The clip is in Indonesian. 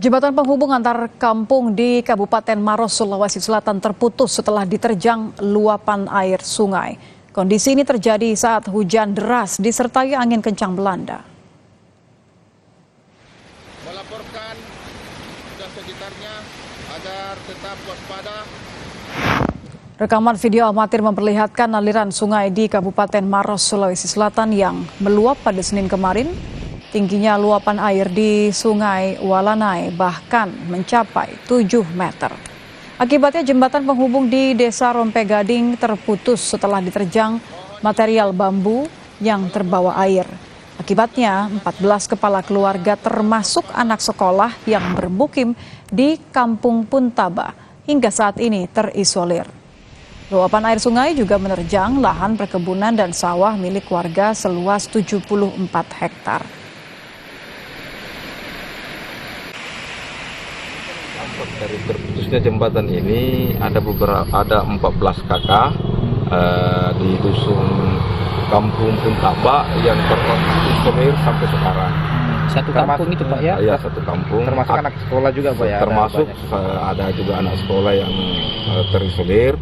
Jembatan penghubung antar kampung di Kabupaten Maros, Sulawesi Selatan terputus setelah diterjang luapan air sungai. Kondisi ini terjadi saat hujan deras disertai angin kencang melanda. Melaporkan dan sekitarnya agar tetap waspada. Rekaman video amatir memperlihatkan aliran sungai di Kabupaten Maros, Sulawesi Selatan yang meluap pada Senin kemarin. Tingginya luapan air di Sungai Walanai bahkan mencapai 7 meter. Akibatnya jembatan penghubung di Desa Rompegading terputus setelah diterjang material bambu yang terbawa air. Akibatnya 14 kepala keluarga termasuk anak sekolah yang bermukim di Kampung Puntaba hingga saat ini terisolir. Luapan air sungai juga menerjang lahan perkebunan dan sawah milik warga seluas 74 hektar. Dari terputusnya jembatan ini ada 14 kakak di dusun Kampung Puntaba yang terisolir sampai sekarang. Satu kampung itu Pak ya? Iya, satu kampung. Termasuk anak sekolah juga Pak ya? Termasuk ada juga anak sekolah yang terisolir.